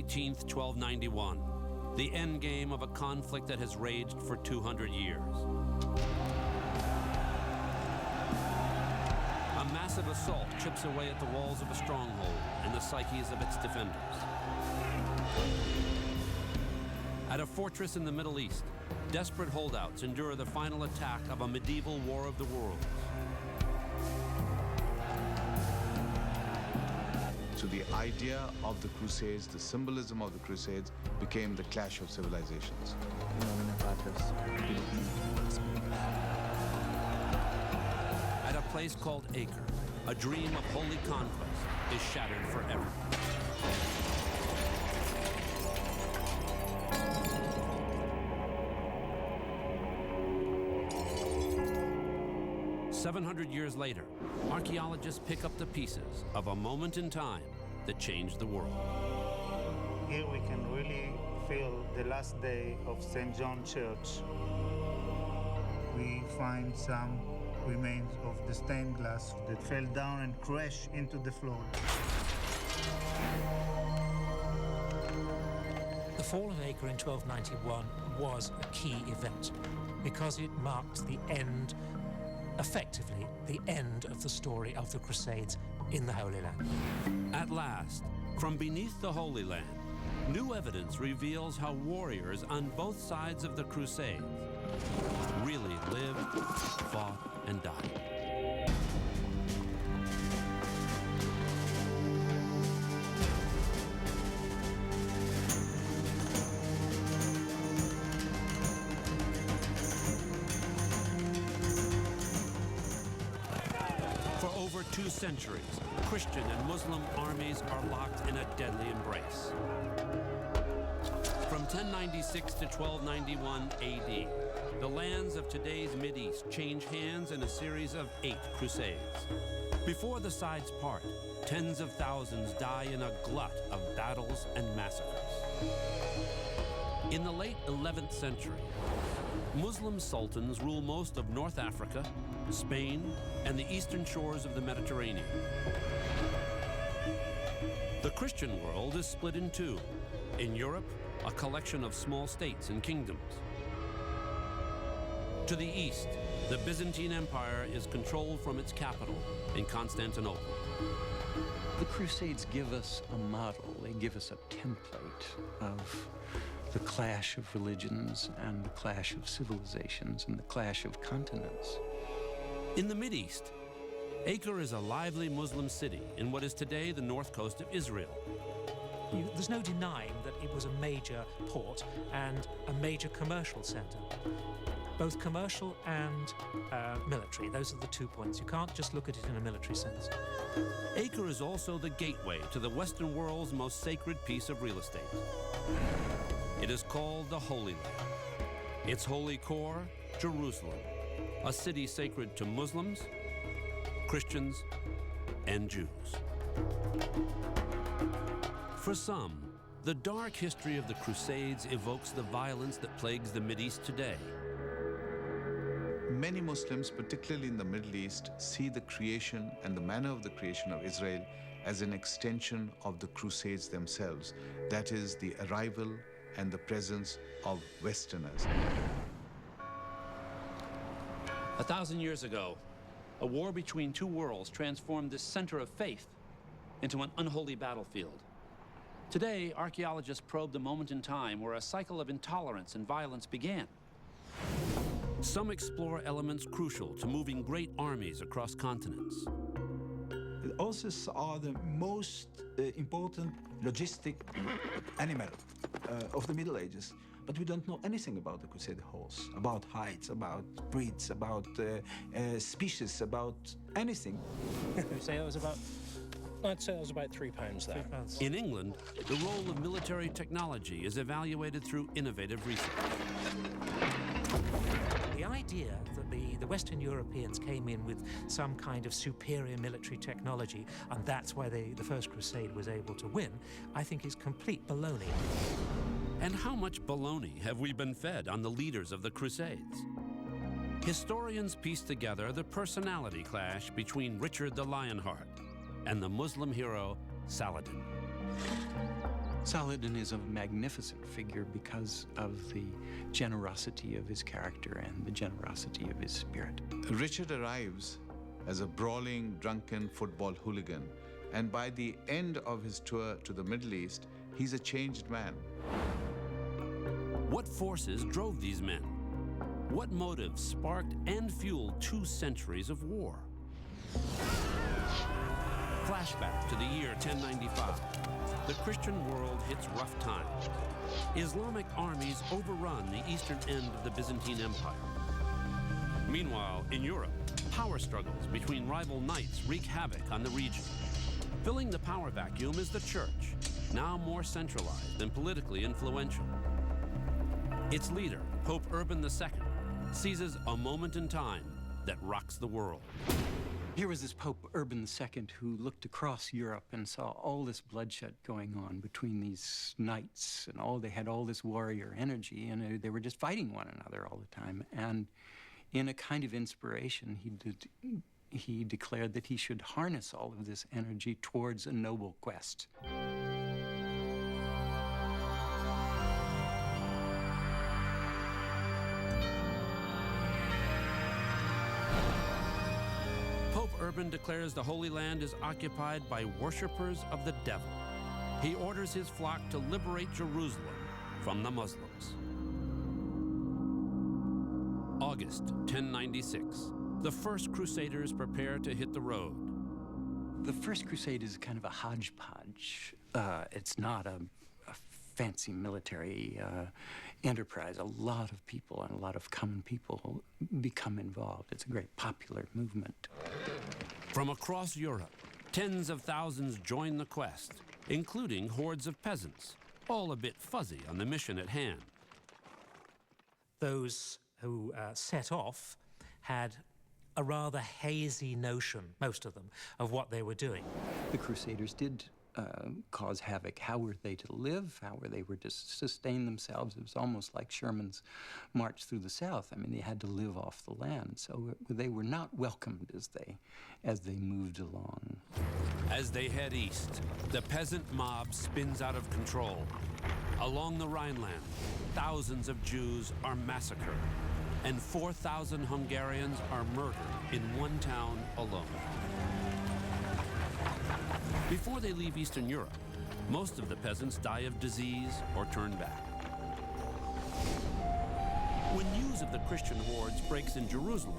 18th, 1291, the endgame of a conflict that has raged for 200 years. A massive assault chips away at the walls of a stronghold and the psyches of its defenders. At a fortress in the Middle East, desperate holdouts endure the final attack of a medieval war of the worlds. So the idea of the Crusades, the symbolism of the Crusades, became the clash of civilizations. At a place called Acre, a dream of holy conquest is shattered forever. 700 years later, archaeologists pick up the pieces of a moment in time that changed the world. Here we can really feel the last day of St. John Church. We find some remains of the stained glass that fell down and crashed into the floor. The fall of Acre in 1291 was a key event because it marked the end, effectively, the end of the story of the Crusades in the Holy Land. At last, from beneath the Holy Land, new evidence reveals how warriors on both sides of the Crusades really lived, fought, and died. For over 2 centuries, Christian and Muslim armies are locked in a deadly embrace. From 1096 to 1291 AD, the lands of today's Mideast change hands in a series of 8 crusades. Before the sides part, tens of thousands die in a glut of battles and massacres. In the late 11th century, Muslim sultans rule most of North Africa, Spain, and the eastern shores of the Mediterranean. The Christian world is split in 2. In Europe, a collection of small states and kingdoms. To the east, the Byzantine Empire is controlled from its capital in Constantinople. The Crusades give us a model, they give us a template of the clash of religions and the clash of civilizations and the clash of continents. In the Mideast, Acre is a lively Muslim city in what is today the north coast of Israel. There's no denying that it was a major port and a major commercial center. Both commercial and military. Those are the 2 points. You can't just look at it in a military sense. Acre is also the gateway to the Western world's most sacred piece of real estate. It is called the Holy Land. Its holy core, Jerusalem, a city sacred to Muslims, Christians, and Jews. For some, the dark history of the Crusades evokes the violence that plagues the Mideast today. Many Muslims, particularly in the Middle East, see the creation and the manner of the creation of Israel as an extension of the Crusades themselves. That is, the arrival and the presence of Westerners. 1,000 years ago, a war between 2 worlds transformed this center of faith into an unholy battlefield. Today, archaeologists probe the moment in time where a cycle of intolerance and violence began. Some explore elements crucial to moving great armies across continents. The horses are the most important logistic animal of the Middle Ages. But we don't know anything about the Crusade horse, about heights, about breeds, about species, about anything. I'd say it was about 3 pounds there. 3 pounds. In England, the role of military technology is evaluated through innovative research. The idea that the Western Europeans came in with some kind of superior military technology, and that's why the First Crusade was able to win, I think is complete baloney. And how much baloney have we been fed on the leaders of the Crusades? Historians piece together the personality clash between Richard the Lionheart and the Muslim hero Saladin. Saladin is a magnificent figure because of the generosity of his character and the generosity of his spirit. Richard arrives as a brawling, drunken football hooligan, and by the end of his tour to the Middle East, he's a changed man. What forces drove these men? What motives sparked and fueled 2 centuries of war? Flashback to the year 1095. The Christian world hits rough times. Islamic armies overrun the eastern end of the Byzantine Empire. Meanwhile, in Europe, power struggles between rival knights wreak havoc on the region. Filling the power vacuum is the church, now more centralized and politically influential. Its leader, Pope Urban II, seizes a moment in time that rocks the world. Here was this Pope Urban II who looked across Europe and saw all this bloodshed going on between these knights, and they had all this warrior energy, and they were just fighting one another all the time. And in a kind of inspiration, he declared that he should harness all of this energy towards a noble quest. Pope Urban declares the Holy Land is occupied by worshippers of the devil. He orders his flock to liberate Jerusalem from the Muslims. August 1096. The first Crusaders prepare to hit the road. The First Crusade is kind of a hodgepodge. It's not a fancy military enterprise. A lot of people and a lot of common people become involved. It's a great popular movement. From across Europe, tens of thousands join the quest, including hordes of peasants, all a bit fuzzy on the mission at hand. Those who set off had a rather hazy notion, most of them, of what they were doing. The Crusaders did cause havoc. How were they to live? How were they to sustain themselves? It was almost like Sherman's march through the South. I mean, they had to live off the land. So they were not welcomed as they moved along. As they head east, the peasant mob spins out of control. Along the Rhineland, thousands of Jews are massacred, and 4,000 Hungarians are murdered in one town alone. Before they leave Eastern Europe, most of the peasants die of disease or turn back. When news of the Christian hordes breaks in Jerusalem,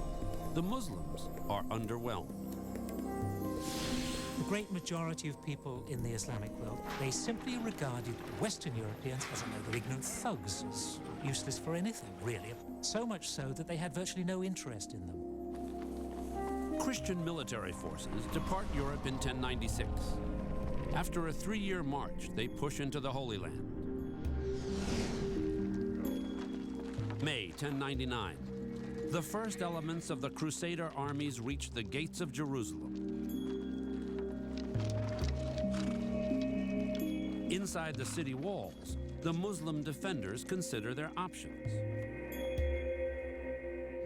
the Muslims are underwhelmed. The great majority of people in the Islamic world, they simply regarded Western Europeans as a load of ignorant thugs, as useless for anything, really. So much so that they had virtually no interest in them. Christian military forces depart Europe in 1096. After a 3-year march, they push into the Holy Land. May 1099. The first elements of the Crusader armies reach the gates of Jerusalem. Inside the city walls, the Muslim defenders consider their options.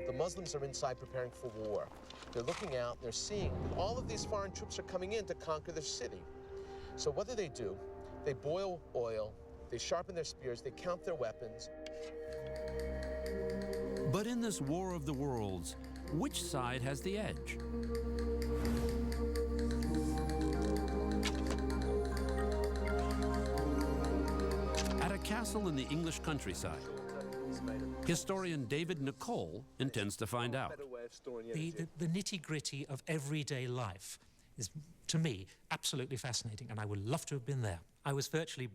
The Muslims are inside preparing for war. They're looking out, they're seeing all of these foreign troops are coming in to conquer their city. So what do? They boil oil, they sharpen their spears, they count their weapons. But in this war of the worlds, which side has the edge? At a castle in the English countryside, historian David Nicole intends to find out. The nitty-gritty of everyday life is, to me, absolutely fascinating, and I would love to have been there. I was virtually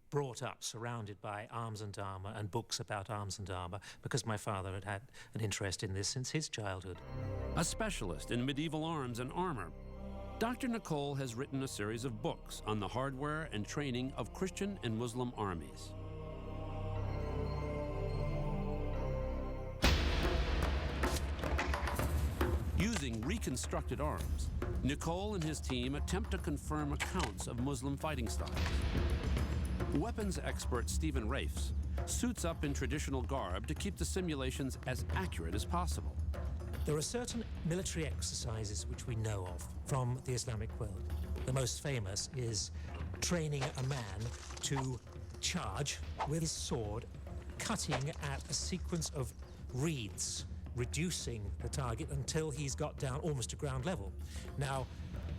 brought up surrounded by arms and armour and books about arms and armour because my father had had an interest in this since his childhood. A specialist in medieval arms and armour, Dr. Nicole has written a series of books on the hardware and training of Christian and Muslim armies. Using reconstructed arms, Nicole and his team attempt to confirm accounts of Muslim fighting styles. Weapons expert Stephen Rafes suits up in traditional garb to keep the simulations as accurate as possible. There are certain military exercises which we know of from the Islamic world. The most famous is training a man to charge with his sword, cutting at a sequence of reeds, reducing the target until he's got down almost to ground level. Now,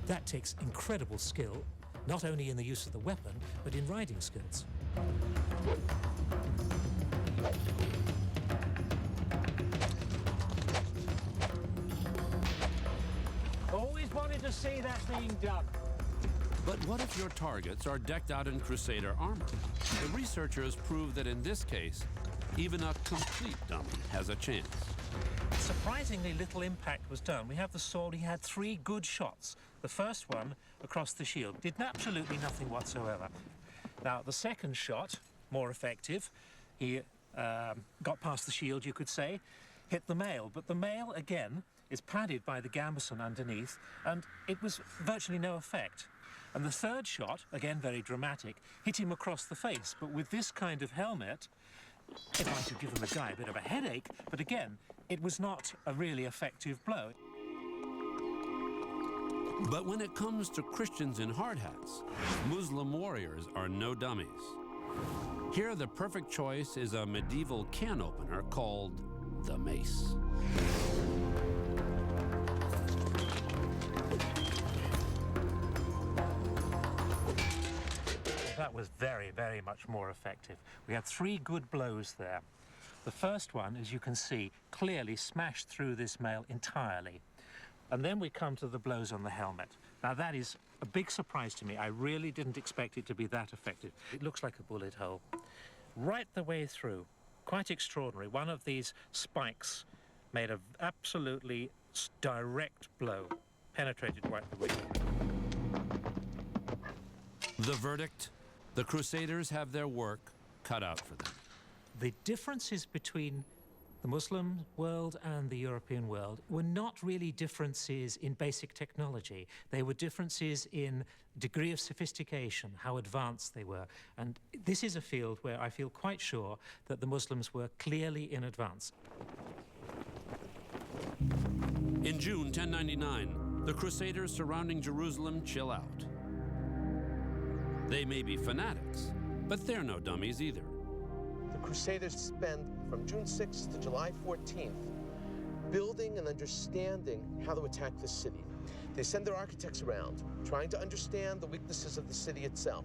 that takes incredible skill, not only in the use of the weapon, but in riding skills. Always wanted to see that being done. But what if your targets are decked out in Crusader armor? The researchers prove that in this case, even a complete dummy has a chance. Surprisingly little impact was done. We have the sword, he had 3 good shots. The first one across the shield did absolutely nothing whatsoever. Now, the second shot, more effective, he got past the shield, you could say, hit the mail. But the mail, again, is padded by the gambeson underneath, and it was virtually no effect. And the third shot, again very dramatic, hit him across the face. But with this kind of helmet, it might have given the guy a bit of a headache, but again, it was not a really effective blow. But when it comes to Christians in hard hats, Muslim warriors are no dummies. Here, the perfect choice is a medieval can opener called the mace. That was very, very much more effective. We had 3 good blows there. The first one, as you can see, clearly smashed through this mail entirely. And then we come to the blows on the helmet. Now, that is a big surprise to me. I really didn't expect it to be that effective. It looks like a bullet hole. Right the way through. Quite extraordinary. One of these spikes made an absolutely direct blow. Penetrated right the way. The verdict? The Crusaders have their work cut out for them. The differences between the Muslim world and the European world were not really differences in basic technology. They were differences in degree of sophistication, how advanced they were. And this is a field where I feel quite sure that the Muslims were clearly in advance. In June 1099, the Crusaders surrounding Jerusalem chill out. They may be fanatics, but they're no dummies either. The Crusaders spend from June 6th to July 14th building and understanding how to attack the city. They send their architects around, trying to understand the weaknesses of the city itself.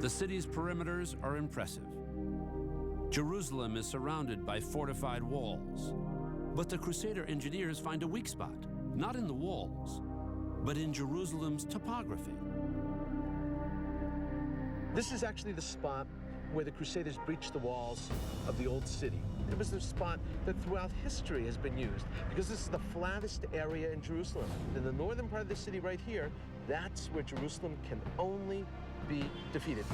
The city's perimeters are impressive. Jerusalem is surrounded by fortified walls. But the Crusader engineers find a weak spot, not in the walls, but in Jerusalem's topography. This is actually the spot where the Crusaders breached the walls of the old city. It was the spot that throughout history has been used because this is the flattest area in Jerusalem. In the northern part of the city right here, that's where Jerusalem can only be defeated.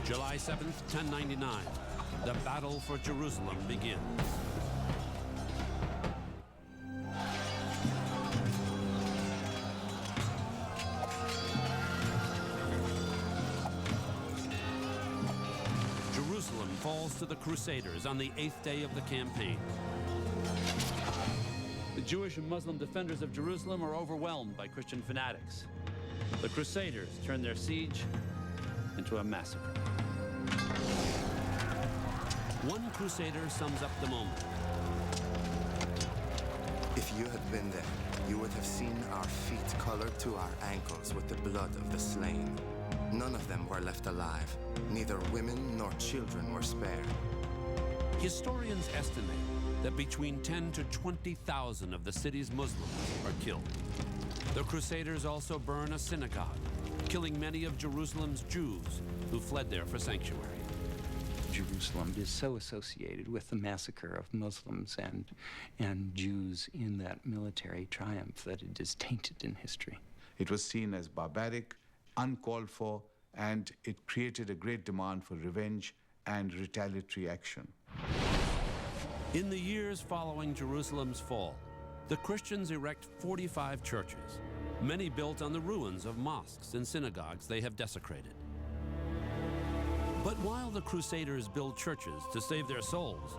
July 7th, 1099, the battle for Jerusalem begins. Jerusalem falls to the Crusaders on the 8th day of the campaign. The Jewish and Muslim defenders of Jerusalem are overwhelmed by Christian fanatics. The Crusaders turn their siege into a massacre. One Crusader sums up the moment. If you had been there, you would have seen our feet colored to our ankles with the blood of the slain. None of them were left alive. Neither women nor children were spared. Historians estimate that between 10 to 20,000 of the city's Muslims are killed. The Crusaders also burn a synagogue, killing many of Jerusalem's Jews who fled there for sanctuary. Jerusalem is so associated with the massacre of Muslims and Jews in that military triumph that it is tainted in history. It was seen as barbaric, uncalled for, and it created a great demand for revenge and retaliatory action. In the years following Jerusalem's fall, the Christians erect 45 churches, many built on the ruins of mosques and synagogues they have desecrated. But while the Crusaders build churches to save their souls,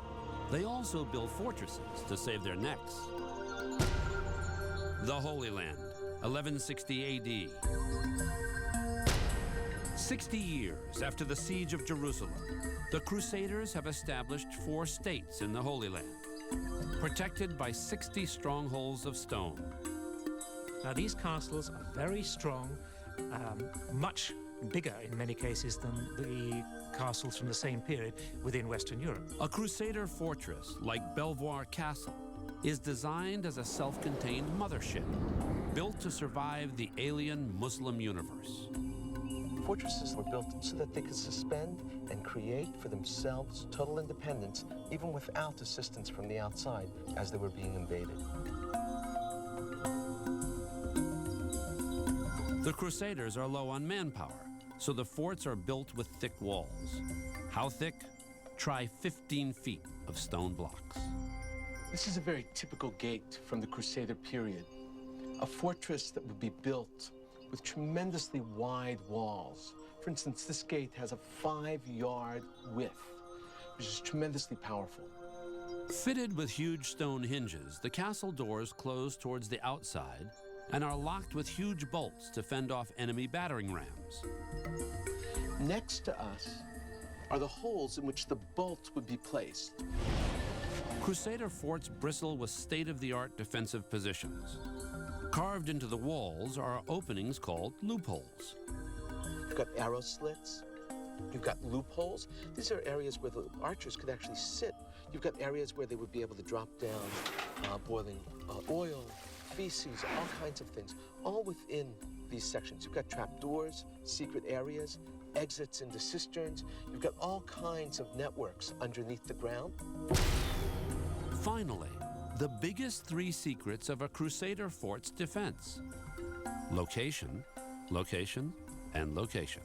they also build fortresses to save their necks. The Holy Land, 1160 AD. 60 years after the siege of Jerusalem, the Crusaders have established 4 states in the Holy Land, protected by 60 strongholds of stone. Now, these castles are very strong, much bigger in many cases than the castles from the same period within Western Europe. A Crusader fortress, like Belvoir Castle, is designed as a self-contained mothership, built to survive the alien Muslim universe. Fortresses were built so that they could suspend and create for themselves total independence, even without assistance from the outside as they were being invaded. The Crusaders are low on manpower, so the forts are built with thick walls. How thick? Try 15 feet of stone blocks. This is a very typical gate from the Crusader period. A fortress that would be built with tremendously wide walls. For instance, this gate has a 5-yard width, which is tremendously powerful. Fitted with huge stone hinges, the castle doors close towards the outside and are locked with huge bolts to fend off enemy battering rams. Next to us are the holes in which the bolts would be placed. Crusader forts bristle with state-of-the-art defensive positions. Carved into the walls are openings called loopholes. You've got arrow slits. You've got loopholes. These are areas where the archers could actually sit. You've got areas where they would be able to drop down boiling oil, feces, all kinds of things, all within these sections. You've got trapdoors, secret areas, exits into cisterns. You've got all kinds of networks underneath the ground. Finally, the biggest 3 secrets of a Crusader fort's defense: location, location, and location.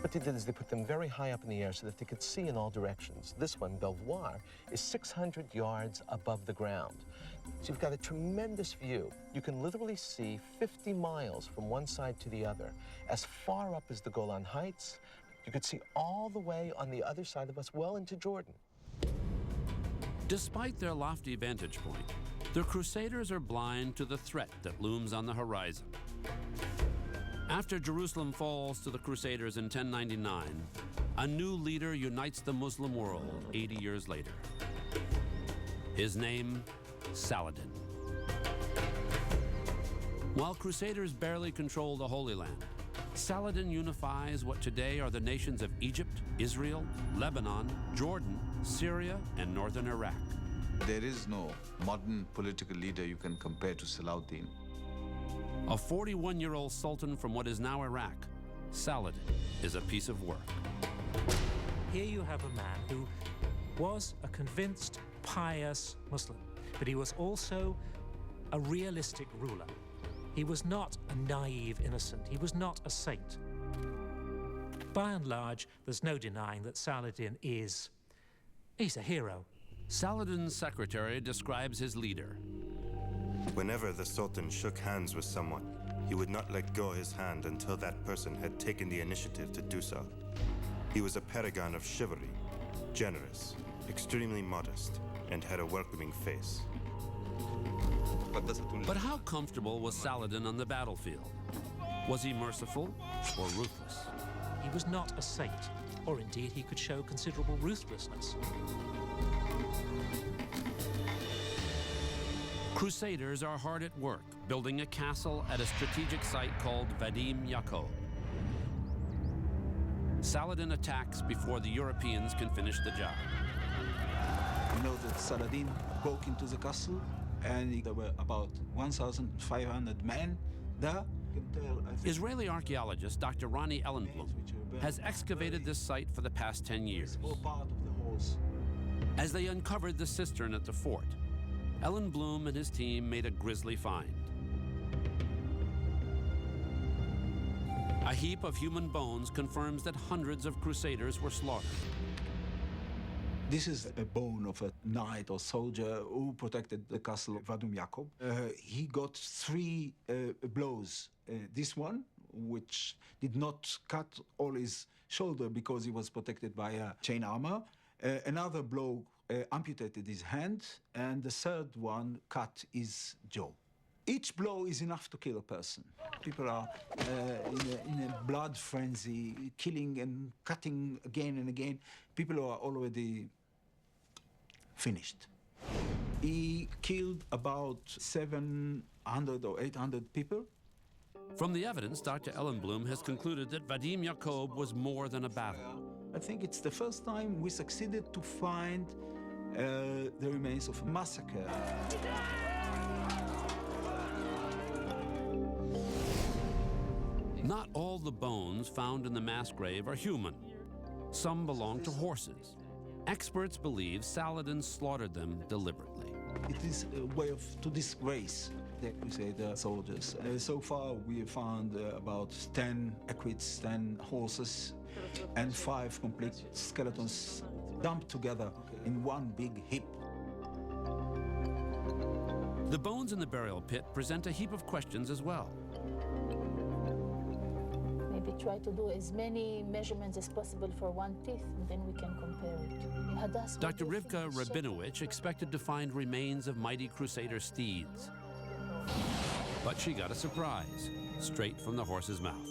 What they did is they put them very high up in the air so that they could see in all directions. This one, Belvoir, is 600 yards above the ground. So you've got a tremendous view. You can literally see 50 miles from one side to the other. As far up as the Golan Heights, you could see all the way on the other side of us, well into Jordan. Despite their lofty vantage point, the Crusaders are blind to the threat that looms on the horizon. After Jerusalem falls to the Crusaders in 1099, a new leader unites the Muslim world 80 years later. His name, Saladin. While Crusaders barely control the Holy Land, Saladin unifies what today are the nations of Egypt, Israel, Lebanon, Jordan, Syria, and northern Iraq. There is no modern political leader you can compare to Salahuddin. A 41-year-old sultan from what is now Iraq, Saladin is a piece of work. Here you have a man who was a convinced, pious Muslim, but he was also a realistic ruler. He was not a naive innocent. He was not a saint. By and large, there's no denying that Saladin he's a hero. Saladin's secretary describes his leader. Whenever the Sultan shook hands with someone, he would not let go his hand until that person had taken the initiative to do so. He was a paragon of chivalry, generous, extremely modest, and had a welcoming face. But how comfortable was Saladin on the battlefield? Was he merciful or ruthless? He was not a saint, or indeed he could show considerable ruthlessness. Crusaders are hard at work, building a castle at a strategic site called Vadim Yaakov. Saladin attacks before the Europeans can finish the job. You know that Saladin broke into the castle, and there were about 1,500 men there. Israeli archaeologist Dr. Ronnie Ellenblum has excavated this site for the past 10 years. As they uncovered the cistern at the fort, Ellenblum and his team made a grisly find. A heap of human bones confirms that hundreds of Crusaders were slaughtered. This is a bone of a knight or soldier who protected the castle of Vadim Yaakov. He got 3 blows. This one, which did not cut all his shoulder because he was protected by a chain armor. Another blow amputated his hand, and the third one cut his jaw. Each blow is enough to kill a person. People are in a blood frenzy, killing and cutting again and again. People are already finished. He killed about 700 or 800 people. From the evidence, Dr. Ellenblum has concluded that Vadim Yaakov was more than a battle. I think it's the first time we succeeded to find the remains of a massacre. Not all the bones found in the mass grave are human. Some belong to horses. Experts believe Saladin slaughtered them deliberately. It is a way to disgrace the Crusader soldiers. So far, we have found about 10 equids, 10 horses, and 5 complete skeletons dumped together in one big heap. The bones in the burial pit present a heap of questions as well. Maybe try to do as many measurements as possible for one teeth, and then we can compare it. Hadass, Dr. Rivka Rabinowitz expected to find remains of mighty Crusader steeds. But she got a surprise, straight from the horse's mouth.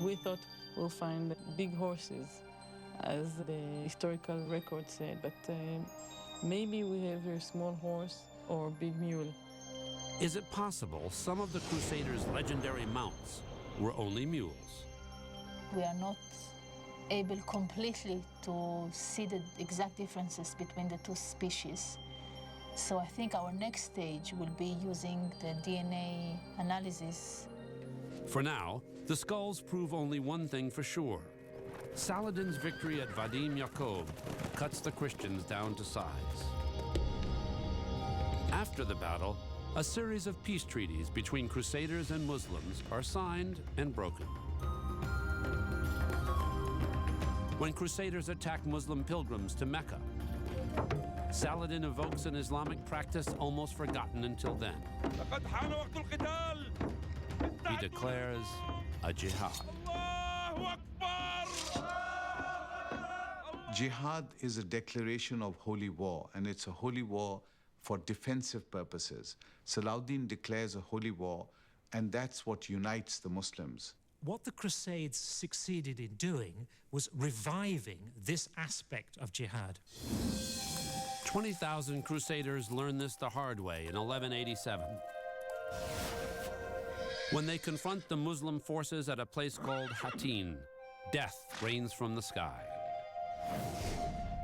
We thought we'll find big horses, as the historical record said, but maybe we have a small horse or big mule. Is it possible some of the Crusaders' legendary mounts were only mules? We are not able completely to see the exact differences between the two species. So I think our next stage will be using the DNA analysis. For now, the skulls prove only one thing for sure. Saladin's victory at Vadim Yaakov cuts the Christians down to size. After the battle, a series of peace treaties between Crusaders and Muslims are signed and broken. When Crusaders attack Muslim pilgrims to Mecca, Saladin evokes an Islamic practice almost forgotten until then. He declares a jihad. Jihad is a declaration of holy war, and it's a holy war for defensive purposes. Salahuddin declares a holy war, and that's what unites the Muslims. What the Crusades succeeded in doing was reviving this aspect of jihad. 20,000 Crusaders learned this the hard way in 1187. When they confront the Muslim forces at a place called Hattin, death rains from the sky.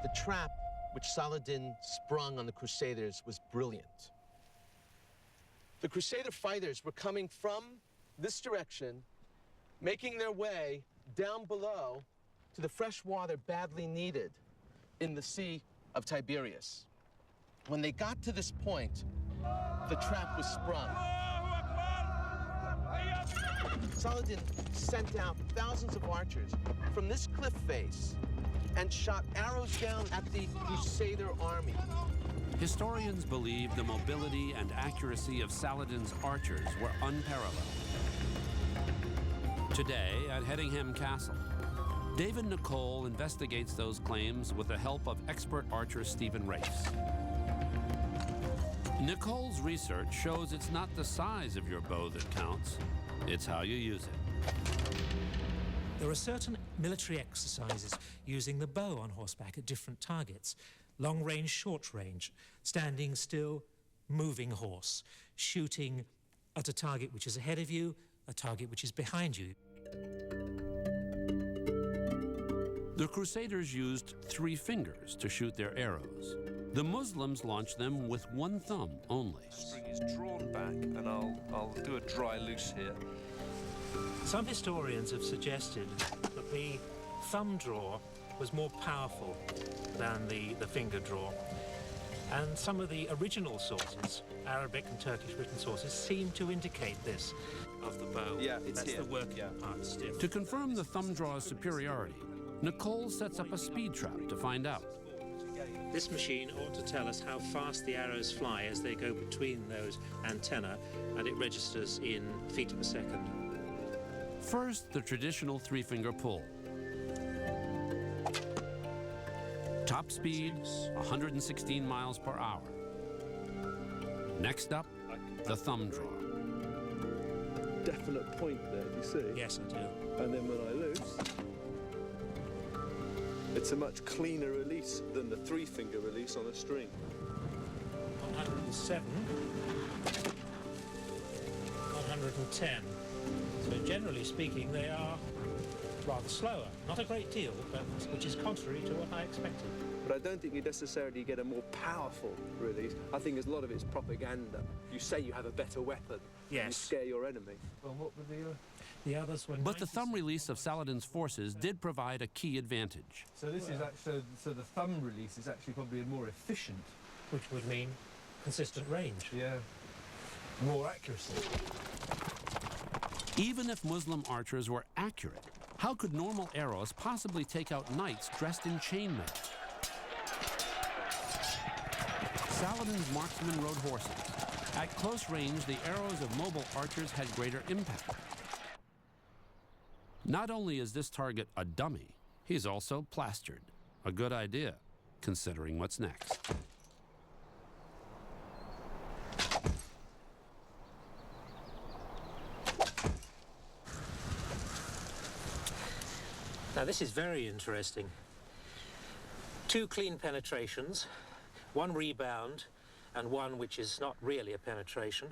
The trap which Saladin sprung on the Crusaders was brilliant. The Crusader fighters were coming from this direction, making their way down below to the fresh water badly needed in the Sea of Tiberias. When they got to this point, the trap was sprung. Saladin sent out thousands of archers from this cliff face and shot arrows down at the Crusader army. Historians believe the mobility and accuracy of Saladin's archers were unparalleled. Today, at Hedingham Castle, David Nicole investigates those claims with the help of expert archer Stephen Race. Nicole's research shows it's not the size of your bow that counts, it's how you use it. There are certain military exercises using the bow on horseback at different targets. Long range, short range, standing still, moving horse, shooting at a target which is ahead of you, a target which is behind you. The Crusaders used 3 fingers to shoot their arrows. The Muslims launched them with 1 thumb only. The string is drawn back, and I'll do a dry loose here. Some historians have suggested that the thumb draw was more powerful than the finger draw. And some of the original sources, Arabic and Turkish written sources, seem to indicate this of the bow. Yeah, it's That's here. the working part stiff. To confirm the thumb draw's superiority, Nicole sets up a speed trap to find out. This machine ought to tell us how fast the arrows fly as they go between those antennae, and it registers in feet per second. First, the traditional 3-finger pull. Top speed, 116 miles per hour. Next up, the thumb draw. Definite point there, do you see? Yes, I do. And then when I loose, it's a much cleaner release than the 3-finger release on a string. 107. 110. So generally speaking, they are rather slower. Not a great deal, but which is contrary to what I expected. But I don't think you necessarily get a more powerful release. I think a lot of it's propaganda. You say you have a better weapon, yes, you scare your enemy. Well, what were the others? Were But the thumb release of Saladin's forces did provide a key advantage. So this is actually, so the thumb release is actually probably more efficient. Which would mean consistent range. Yeah. More accuracy. Even if Muslim archers were accurate, how could normal arrows possibly take out knights dressed in chainmail? Saladin's marksmen rode horses. At close range, the arrows of mobile archers had greater impact. Not only is this target a dummy, he's also plastered. A good idea, considering what's next. Now this is very interesting. 2 clean penetrations, 1 rebound, and 1 which is not really a penetration.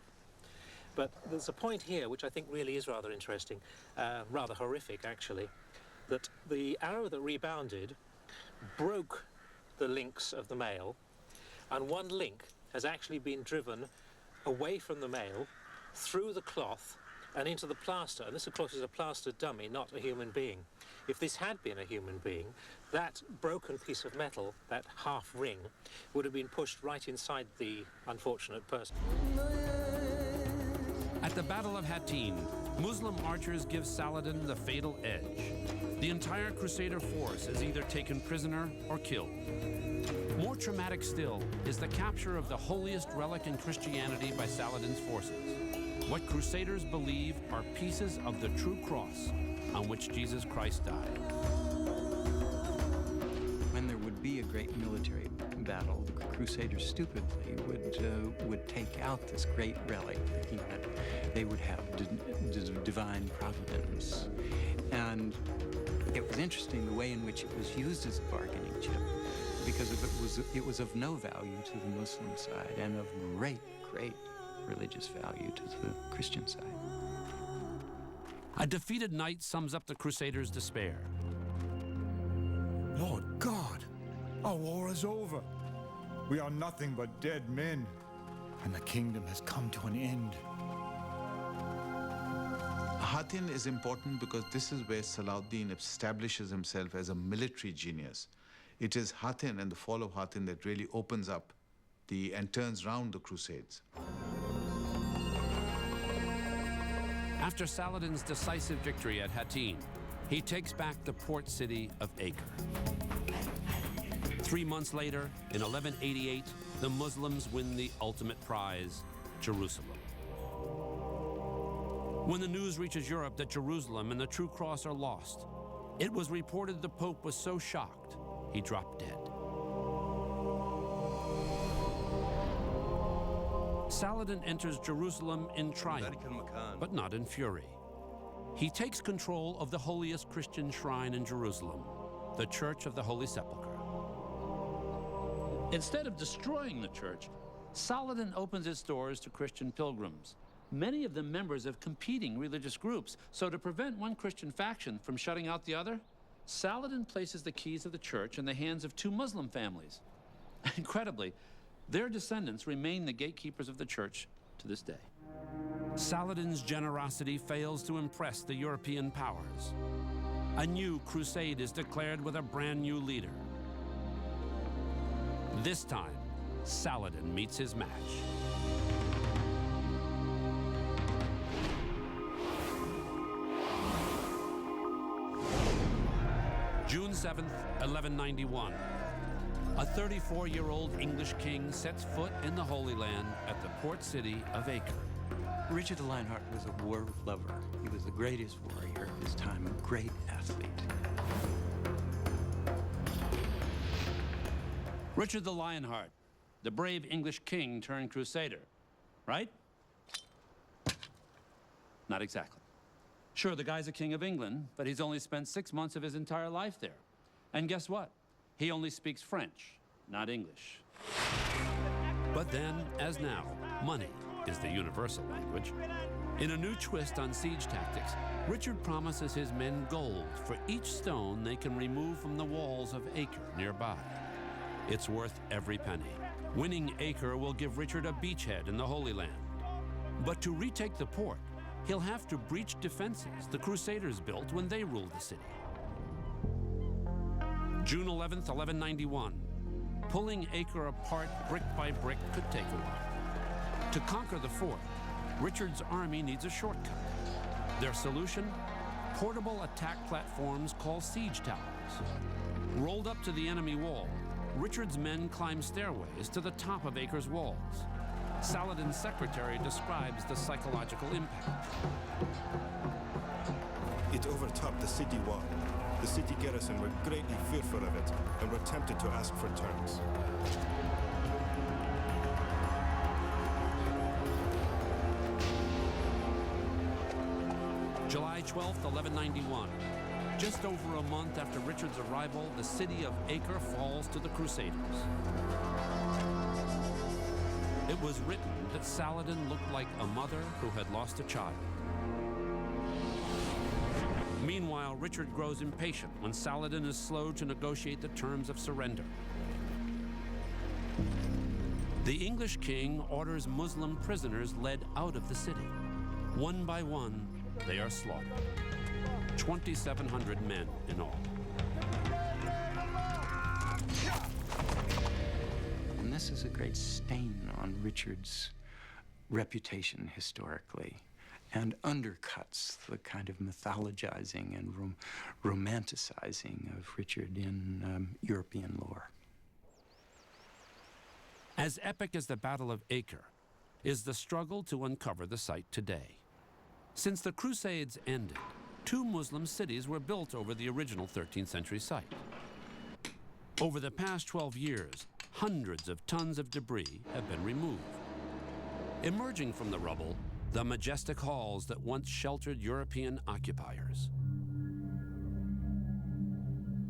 But there's a point here which I think really is rather interesting, rather horrific actually, that the arrow that rebounded broke the links of the male, and 1 link has actually been driven away from the male, through the cloth, and into the plaster. And this, of course, is a plaster dummy, not a human being. If this had been a human being, that broken piece of metal, that half ring, would have been pushed right inside the unfortunate person. At the Battle of Hattin, Muslim archers give Saladin the fatal edge. The entire Crusader force is either taken prisoner or killed. More traumatic still is the capture of the holiest relic in Christianity by Saladin's forces. What Crusaders believe are pieces of the true cross on which Jesus Christ died. When there would be a great military battle, the Crusaders stupidly would take out this great relic, thinking that they would have divine providence. And it was interesting the way in which it was used as a bargaining chip, because it was of no value to the Muslim side and of great religious value to the Christian side. A defeated knight sums up the Crusaders' despair. Lord God, our war is over. We are nothing but dead men, and the kingdom has come to an end. Hattin is important because this is where Salahuddin establishes himself as a military genius. It is Hattin and the fall of Hattin that really opens up and turns round the Crusades. After Saladin's decisive victory at Hattin, he takes back the port city of Acre. 3 months later, in 1188, the Muslims win the ultimate prize, Jerusalem. When the news reaches Europe that Jerusalem and the true cross are lost, it was reported the Pope was so shocked, he dropped dead. Saladin enters Jerusalem in triumph, but not in fury. He takes control of the holiest Christian shrine in Jerusalem, the Church of the Holy Sepulchre. Instead of destroying the church, Saladin opens its doors to Christian pilgrims, many of them members of competing religious groups. So to prevent one Christian faction from shutting out the other, Saladin places the keys of the church in the hands of 2 Muslim families. Incredibly, their descendants remain the gatekeepers of the church to this day. Saladin's generosity fails to impress the European powers. A new crusade is declared with a brand new leader. This time, Saladin meets his match. June 7th, 1191. A 34-year-old English king sets foot in the Holy Land at the port city of Acre. Richard the Lionheart was a war lover. He was the greatest warrior of his time, a great athlete. Richard the Lionheart, the brave English king turned crusader, right? not exactly. Sure, the guy's a king of England, but he's only spent 6 months of his entire life there. And guess what? He only speaks French, not English. But then, as now, money is the universal language. In a new twist on siege tactics, Richard promises his men gold for each stone they can remove from the walls of Acre nearby. It's worth every penny. Winning Acre will give Richard a beachhead in the Holy Land. But to retake the port, he'll have to breach defenses the Crusaders built when they ruled the city. June 11th, 1191. Pulling Acre apart brick by brick could take a while. To conquer the fort, Richard's army needs a shortcut. Their solution? Portable attack platforms called siege towers. Rolled up to the enemy wall, Richard's men climb stairways to the top of Acre's walls. Saladin's secretary describes the psychological impact. It overtopped the city wall. The city garrison were greatly fearful of it and were tempted to ask for terms. July 12th, 1191. Just over a month after Richard's arrival, the city of Acre falls to the Crusaders. It was written that Saladin looked like a mother who had lost a child. Meanwhile, Richard grows impatient when Saladin is slow to negotiate the terms of surrender. The English king orders Muslim prisoners led out of the city. One by one, they are slaughtered. 2,700 men in all. And this is a great stain on Richard's reputation historically, and undercuts the kind of mythologizing and romanticizing of Richard in European lore. As epic as the Battle of Acre is the struggle to uncover the site today. Since the Crusades ended, 2 Muslim cities were built over the original 13th century site. Over the past 12 years, hundreds of tons of debris have been removed. Emerging from the rubble, the majestic halls that once sheltered European occupiers.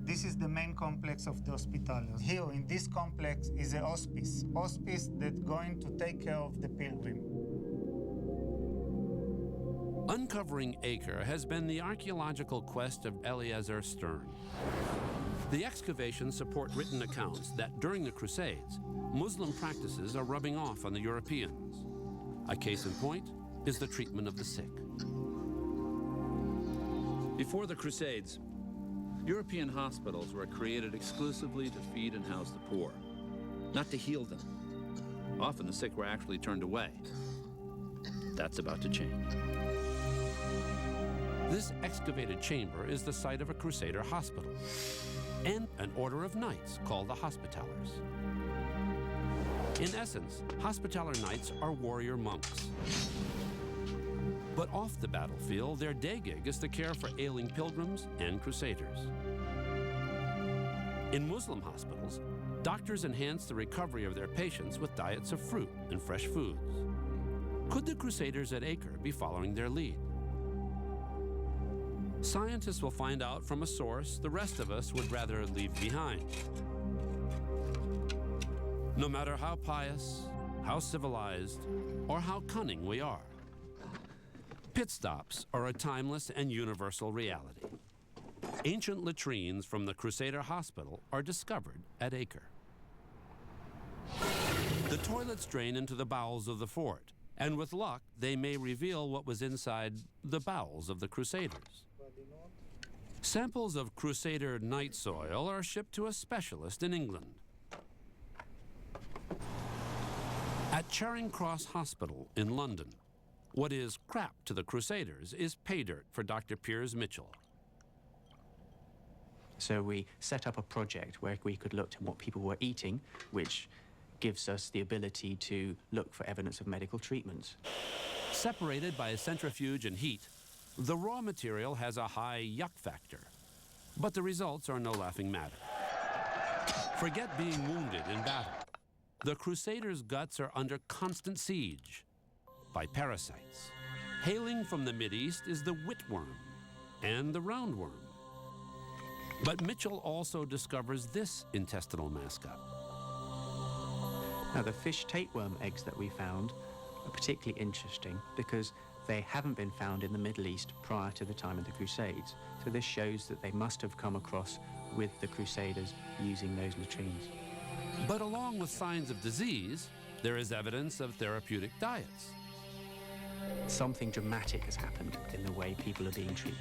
This is the main complex of the Hospitalos. Here in this complex is a hospice that's going to take care of the pilgrim. Uncovering Acre has been the archaeological quest of Eleazar Stern. The excavations support written accounts that during the Crusades, Muslim practices are rubbing off on the Europeans. A case in point is the treatment of the sick. Before the Crusades, European hospitals were created exclusively to feed and house the poor, not to heal them. Often the sick were actually turned away. That's about to change. This excavated chamber is the site of a Crusader hospital and an order of knights called the Hospitallers. In essence, Hospitaller knights are warrior monks. But off the battlefield, their day gig is to care for ailing pilgrims and Crusaders. In Muslim hospitals, doctors enhance the recovery of their patients with diets of fruit and fresh foods. Could the Crusaders at Acre be following their lead? Scientists will find out from a source the rest of us would rather leave behind. No matter how pious, how civilized, or how cunning we are, pit stops are a timeless and universal reality. Ancient latrines from the Crusader hospital are discovered at Acre. The toilets drain into the bowels of the fort, and with luck, they may reveal what was inside the bowels of the Crusaders. Samples of Crusader night soil are shipped to a specialist in England. At Charing Cross Hospital in London, what is crap to the Crusaders is pay dirt for Dr. Piers Mitchell. So we set up a project where we could look at what people were eating, which gives us the ability to look for evidence of medical treatment. Separated by a centrifuge and heat, the raw material has a high yuck factor, but the results are no laughing matter. Forget being wounded in battle. The Crusaders' guts are under constant siege by parasites. Hailing from the Mideast is the whitworm and the roundworm. But Mitchell also discovers this intestinal mascot. Now, the fish tapeworm eggs that we found are particularly interesting because they haven't been found in the Middle East prior to the time of the Crusades. So this shows that they must have come across with the Crusaders using those latrines. But along with signs of disease, there is evidence of therapeutic diets. Something dramatic has happened in the way people are being treated.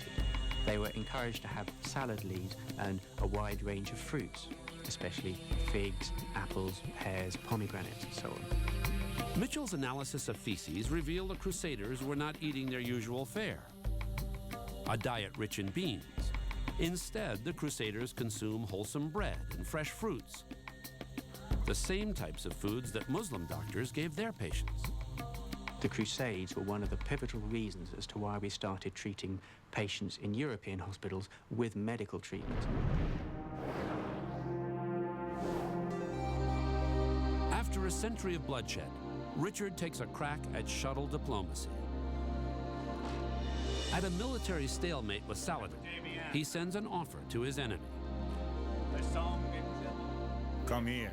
They were encouraged to have salad leaves and a wide range of fruits, especially figs, apples, pears, pomegranates, and so on. Mitchell's analysis of feces revealed the Crusaders were not eating their usual fare, a diet rich in beans. Instead, the Crusaders consume wholesome bread and fresh fruits, the same types of foods that Muslim doctors gave their patients. The Crusades were one of the pivotal reasons as to why we started treating patients in European hospitals with medical treatment. After a century of bloodshed, Richard takes a crack at shuttle diplomacy. At a military stalemate with Saladin, he sends an offer to his enemy. Come here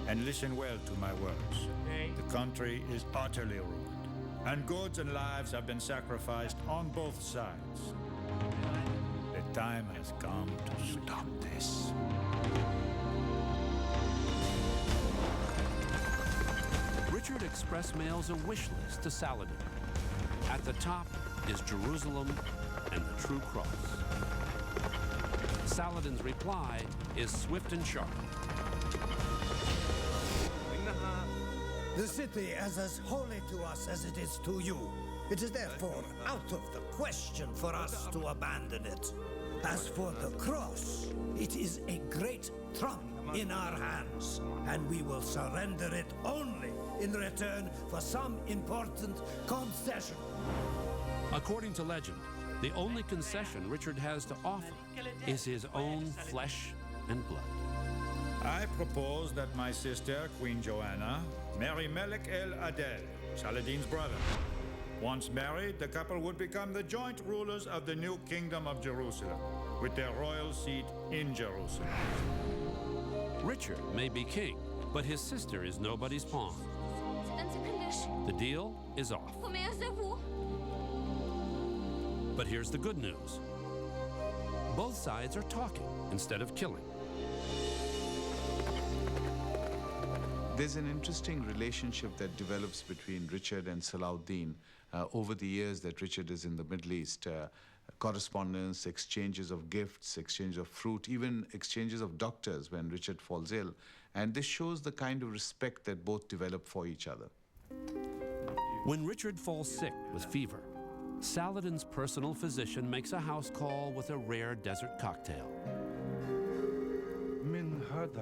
and listen well to my words. The country is utterly ruined, and goods and lives have been sacrificed on both sides. The time has come to stop this. Richard express mails a wish list to Saladin. At the top is Jerusalem and the true cross. Saladin's reply is swift and sharp. The city is as holy to us as it is to you. It is therefore out of the question for us to abandon it. As for the cross, it is a great trump in our hands, and we will surrender it only in return for some important concession. According to legend, the only concession Richard has to offer is his own flesh and blood. I propose that my sister, Queen Joanna, marry Melek el-Adel, Saladin's brother. Once married, the couple would become the joint rulers of the new kingdom of Jerusalem, with their royal seat in Jerusalem. Richard may be king, but his sister is nobody's pawn. The deal is off. But here's the good news. Both sides are talking instead of killing. There's an interesting relationship that develops between Richard and Salahuddin over the years that Richard is in the Middle East. Correspondence, exchanges of gifts, exchange of fruit, even exchanges of doctors when Richard falls ill. And this shows the kind of respect that both develop for each other. When Richard falls sick with fever, Saladin's personal physician makes a house call with a rare desert cocktail.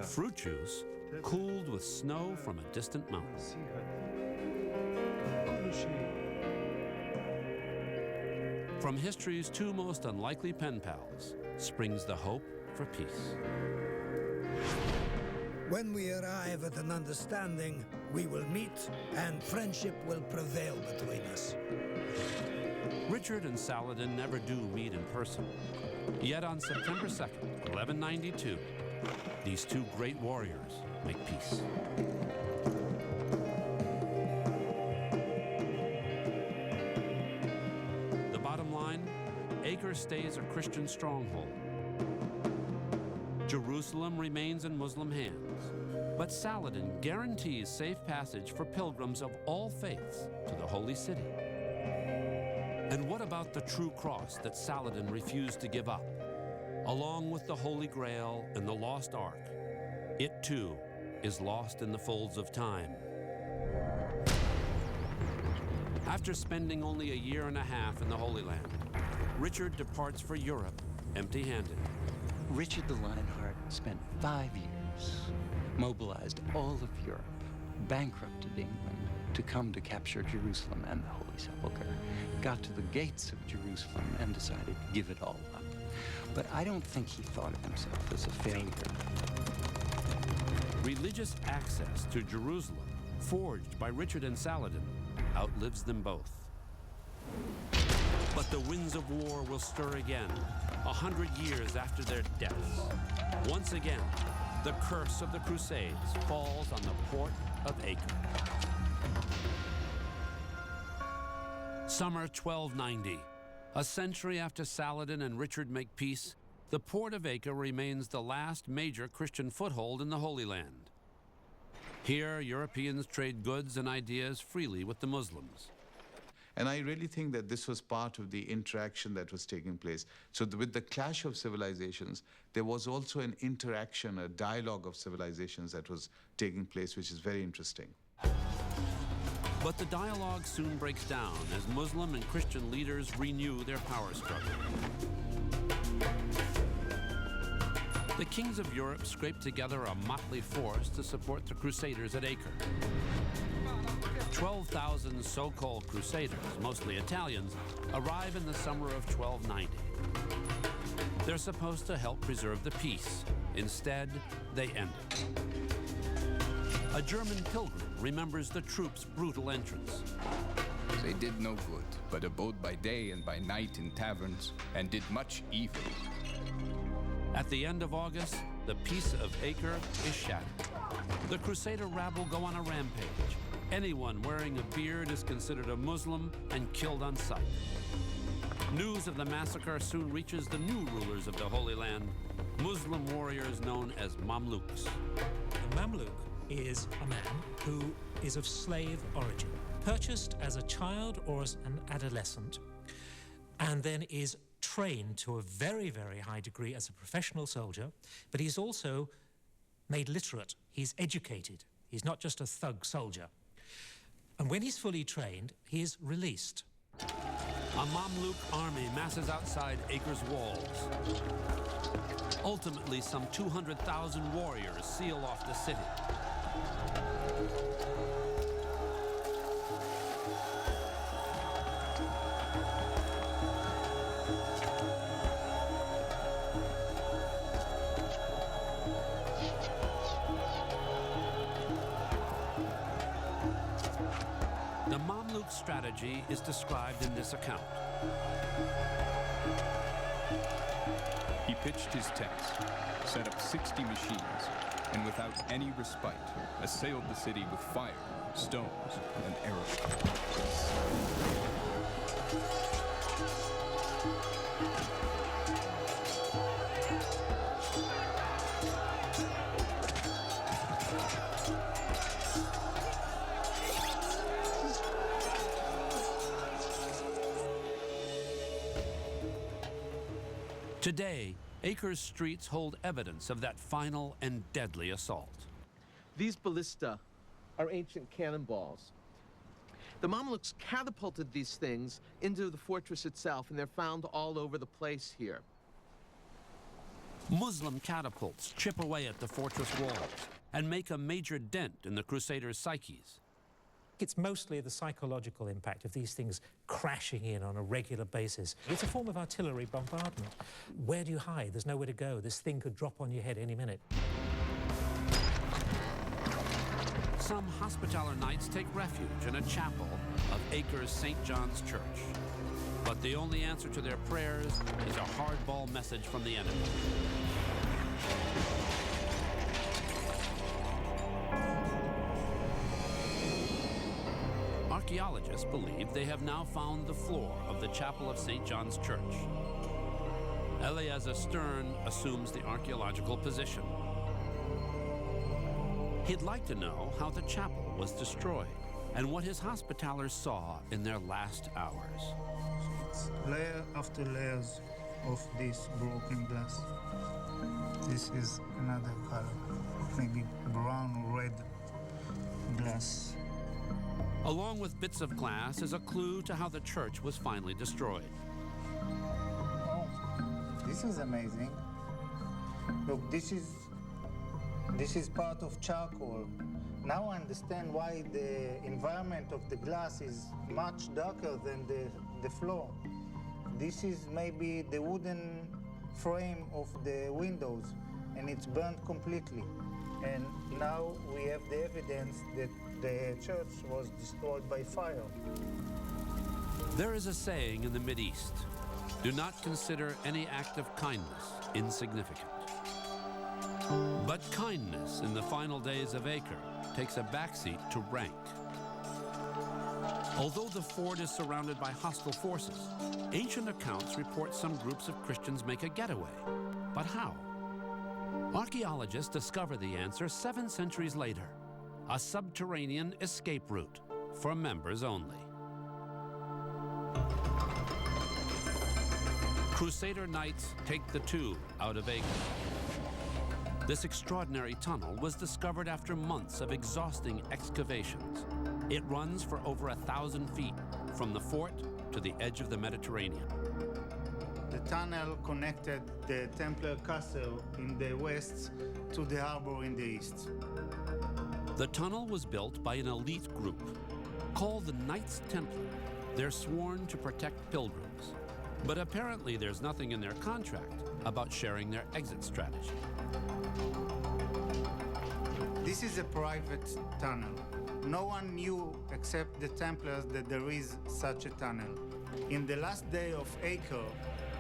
Fruit juice cooled with snow from a distant mountain. From history's two most unlikely pen pals springs the hope for peace. When we arrive at an understanding, we will meet and friendship will prevail between us. Richard and Saladin never do meet in person. Yet on September 2nd, 1192, these two great warriors make peace. The bottom line, Acre stays a Christian stronghold. Jerusalem remains in Muslim hands, but Saladin guarantees safe passage for pilgrims of all faiths to the Holy City. And what about the true cross that Saladin refused to give up? Along with the Holy Grail and the lost Ark, it too is lost in the folds of time. After spending only a year and a half in the Holy Land, Richard departs for Europe empty-handed. Richard the Lionheart spent 5 years, mobilized all of Europe, bankrupted England to come to capture Jerusalem and the Holy Sepulchre, got to the gates of Jerusalem and decided to give it all up. But I don't think he thought of himself as a failure. Religious access to Jerusalem, forged by Richard and Saladin, outlives them both. But the winds of war will stir again, 100 years after their deaths. Once again, the curse of the Crusades falls on the port of Acre. Summer 1290. A century after Saladin and Richard make peace, the port of Acre remains the last major Christian foothold in the Holy Land. Here, Europeans trade goods and ideas freely with the Muslims. And I really think that this was part of the interaction that was taking place. So with the clash of civilizations, there was also an interaction, a dialogue of civilizations that was taking place, which is very interesting. But the dialogue soon breaks down as Muslim and Christian leaders renew their power struggle. The kings of Europe scraped together a motley force to support the Crusaders at Acre. 12,000 so-called Crusaders, mostly Italians, arrive in the summer of 1290. They're supposed to help preserve the peace. Instead, they end it. A German pilgrim remembers the troops' brutal entrance. They did no good, but abode by day and by night in taverns, and did much evil. At the end of August, the peace of Acre is shattered. The Crusader rabble go on a rampage. Anyone wearing a beard is considered a Muslim and killed on sight. News of the massacre soon reaches the new rulers of the Holy Land, Muslim warriors known as Mamluks. A Mamluk is a man who is of slave origin, purchased as a child or as an adolescent, and then is trained to a very, very high degree as a professional soldier, but he's also made literate. He's educated. He's not just a thug soldier. And when he's fully trained, he is released. A Mamluk army masses outside Acre's walls. Ultimately, some 200,000 warriors seal off the city. The Mamluk strategy is described in this account. He pitched his tents, set up 60 machines, and without any respite, assailed the city with fire, stones, and arrows. Today, Acre's streets hold evidence of that final and deadly assault. These ballista are ancient cannonballs. The Mamluks catapulted these things into the fortress itself, and they're found all over the place here. Muslim catapults chip away at the fortress walls and make a major dent in the Crusaders' psyches. It's mostly the psychological impact of these things crashing in on a regular basis. It's a form of artillery bombardment. Where do you hide? There's nowhere to go. This thing could drop on your head any minute. Some Hospitaller Knights take refuge in a chapel of Acre's St. John's Church. But the only answer to their prayers is a hardball message from the enemy. Archaeologists believe they have now found the floor of the chapel of St. John's Church. Eleazar Stern assumes the archaeological position. He'd like to know how the chapel was destroyed and what his Hospitallers saw in their last hours. It's layer after layers of this broken glass. This is another color, maybe brown or red glass. Along with bits of glass is a clue to how the church was finally destroyed. Oh, this is amazing. Look, this is part of charcoal. Now I understand why the environment of the glass is much darker than the floor. This is maybe the wooden frame of the windows, and it's burnt completely. And now we have the evidence that the church was destroyed by fire. There is a saying in the Mideast, do not consider any act of kindness insignificant. But kindness in the final days of Acre takes a backseat to rank. Although the fort is surrounded by hostile forces, ancient accounts report some groups of Christians make a getaway. But how? Archaeologists discover the answer 7 centuries later, a subterranean escape route for members only. Crusader knights take the tube out of Acre. This extraordinary tunnel was discovered after months of exhausting excavations. It runs for over 1,000 feet from the fort to the edge of the Mediterranean. The tunnel connected the Templar castle in the west to the harbor in the east. The tunnel was built by an elite group called the Knights Templar. They're sworn to protect pilgrims. But apparently there's nothing in their contract about sharing their exit strategy. This is a private tunnel. No one knew except the Templars that there is such a tunnel. In the last day of Acre,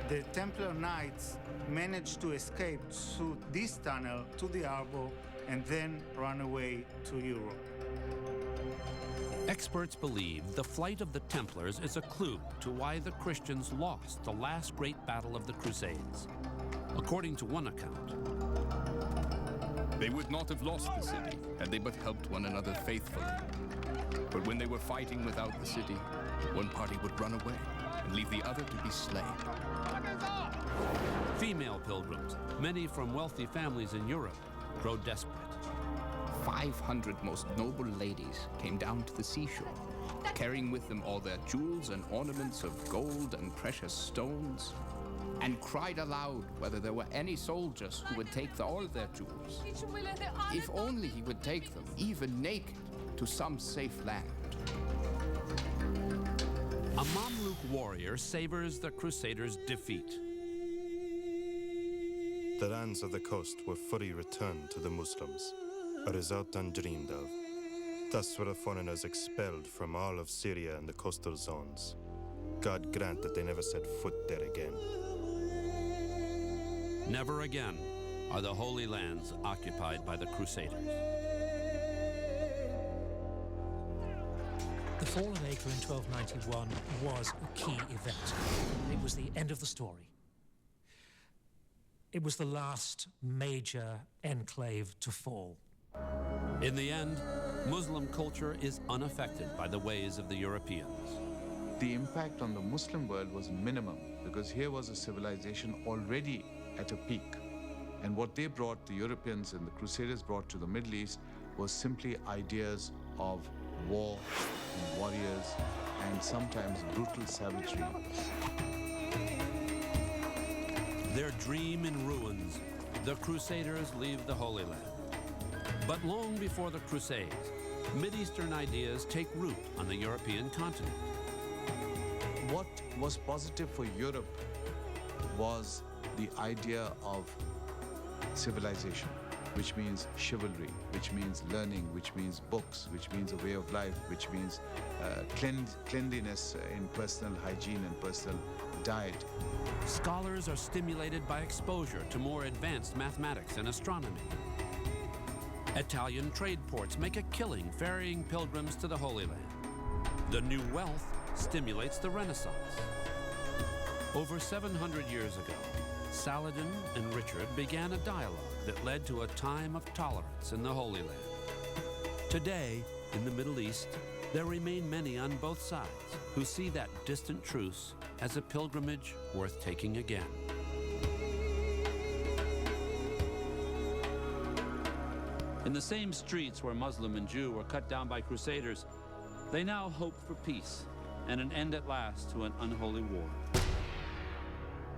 the Templar Knights managed to escape through this tunnel to the harbor and then run away to Europe. Experts believe the flight of the Templars is a clue to why the Christians lost the last great battle of the Crusades. According to one account, they would not have lost the city had they but helped one another faithfully. But when they were fighting without the city, one party would run away and leave the other to be slain. Female pilgrims, many from wealthy families in Europe, grow desperate. 500 most noble ladies came down to the seashore, carrying with them all their jewels and ornaments of gold and precious stones, and cried aloud whether there were any soldiers who would take all their jewels. If only he would take them, even naked, to some safe land. A Mamluk warrior savors the Crusaders' defeat. The lands of the coast were fully returned to the Muslims, a result undreamed of. Thus were the foreigners expelled from all of Syria and the coastal zones. God grant that they never set foot there again. Never again are the Holy Lands occupied by the Crusaders. The fall of Acre in 1291 was a key event. It was the end of the story. It was the last major enclave to fall. In the end, Muslim culture is unaffected by the ways of the Europeans. The impact on the Muslim world was minimum because here was a civilization already at a peak. And what they brought, the Europeans and the Crusaders brought to the Middle East, was simply ideas of war and warriors and sometimes brutal savagery. Their dream in ruins, the Crusaders leave the Holy Land. But long before the Crusades, Mideastern ideas take root on the European continent. What was positive for Europe was the idea of civilization, which means chivalry, which means learning, which means books, which means a way of life, which means cleanliness in personal hygiene and personal diet. Scholars are stimulated by exposure to more advanced mathematics and astronomy. Italian trade ports make a killing ferrying pilgrims to the Holy Land. The new wealth stimulates the Renaissance. Over 700 years ago, Saladin and Richard began a dialogue that led to a time of tolerance in the Holy Land. Today, in the Middle East, there remain many on both sides who see that distant truce as a pilgrimage worth taking again. In the same streets where Muslim and Jew were cut down by Crusaders, they now hope for peace and an end at last to an unholy war.